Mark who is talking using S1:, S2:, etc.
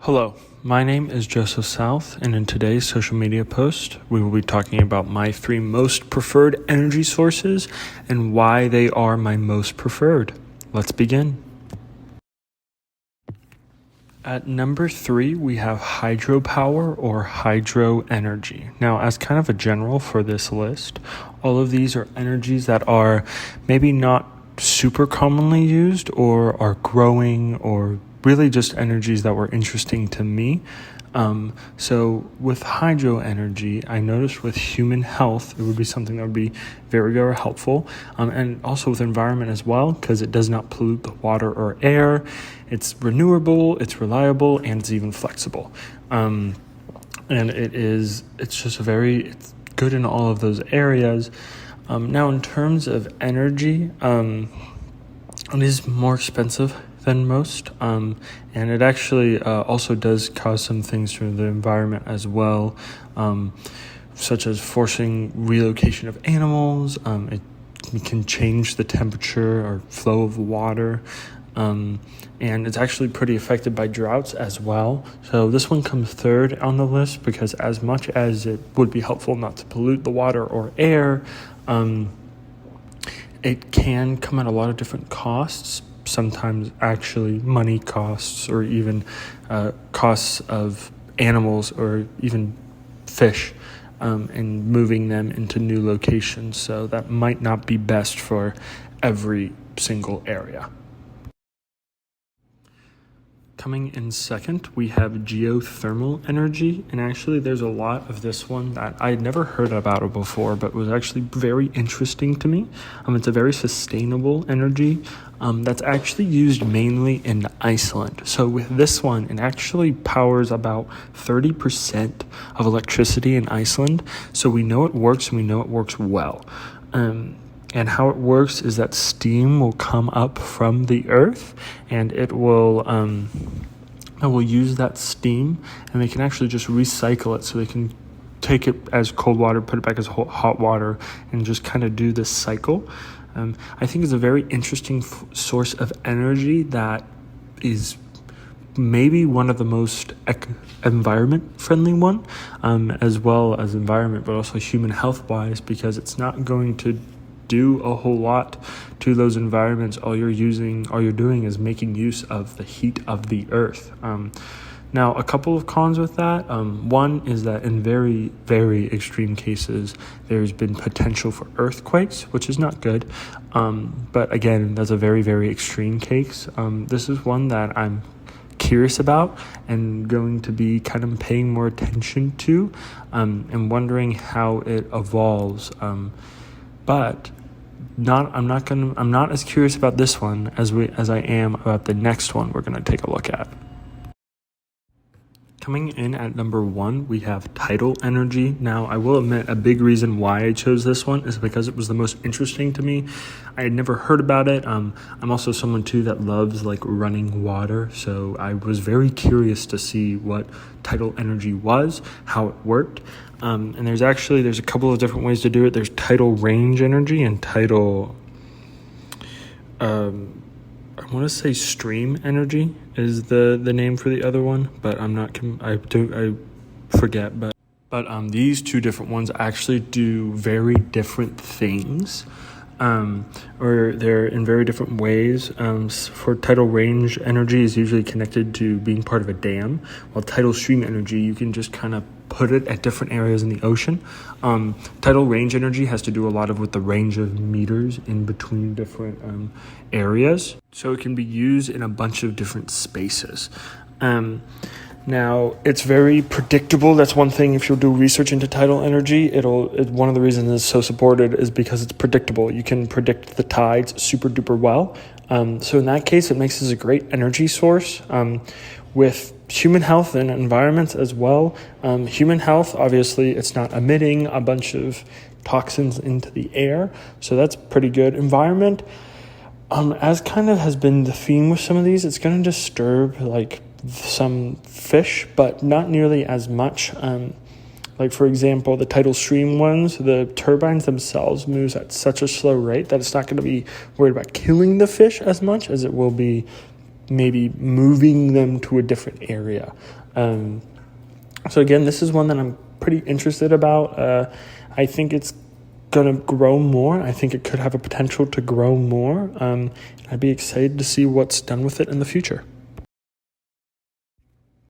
S1: Hello, my name is Joseph South, and in today's social media post, we will be talking about my 3 most preferred energy sources and why they are my most preferred. Let's begin. At number 3, we have hydropower or hydro energy. Now, as kind of a general for this list, all of these are energies that are maybe not super commonly used or are growing, or really just energies that were interesting to me. So with hydro energy, I noticed with human health, it would be something that would be very, very helpful. And also with environment as well, because it does not pollute the water or air. It's renewable, it's reliable, and it's even flexible. And it's good in all of those areas. Now in terms of energy, it is more expensive than most, and it actually also does cause some things to the environment as well, such as forcing relocation of animals. It can change the temperature or flow of water, and it's actually pretty affected by droughts as well. So this one comes third on the list because as much as it would be helpful not to pollute the water or air, it can come at a lot of different costs. Sometimes actually money costs, or even costs of animals or even fish, and moving them into new locations. So that might not be best for every single area. Coming in second, we have geothermal energy, and actually there's a lot of this one that I had never heard about it before, but was actually very interesting to me. It's a very sustainable energy that's actually used mainly in Iceland. So with this one, it actually powers about 30% of electricity in Iceland. So we know it works, and we know it works well. And how it works is that steam will come up from the earth, and it will use that steam, and they can actually just recycle it. So they can take it as cold water, put it back as hot water, and just kind of do this cycle. I think it's a very interesting source of energy that is maybe one of the most environment-friendly one, as well as environment, but also human health-wise, because it's not going to do a whole lot to those environments. All you're doing is making use of the heat of the earth. Now, a couple of cons with that. One is that in very, very extreme cases, there's been potential for earthquakes, which is not good. But again, that's a very, very extreme case. This is one that I'm curious about and going to be kind of paying more attention to, and wondering how it evolves. But I'm not as curious about this one as I am about the next one we're going to take a look at. Coming in at number 1, we have tidal energy. Now, I will admit a big reason why I chose this one is because it was the most interesting to me. I had never heard about it. I'm also someone too that loves like running water, so I was very curious to see what tidal energy was, how it worked. And there's a couple of different ways to do it. There's tidal range energy and tidal, I want to say stream energy is the name for the other one, but I forget. But these 2 different ones actually do very different things, or they're in very different ways. For tidal range energy is usually connected to being part of a dam, while tidal stream energy, you can just kind of put it at different areas in the ocean. Tidal range energy has to do a lot with the range of meters in between different areas, so it can be used in a bunch of different spaces. Now, it's very predictable. That's one thing. If you'll do research into tidal energy, one of the reasons it's so supported is because it's predictable. You can predict the tides super duper well. So in that case, it makes this a great energy source. With human health and environments as well. Human health, obviously, it's not emitting a bunch of toxins into the air, so that's pretty good. Environment, as kind of has been the theme with some of these, it's going to disturb like some fish, but not nearly as much. Like, for example, the tidal stream ones, the turbines themselves moves at such a slow rate that it's not going to be worried about killing the fish as much as it will be maybe moving them to a different area. So again, this is one that I'm pretty interested about. I think it's going to grow more. I think it could have a potential to grow more. I'd be excited to see what's done with it in the future.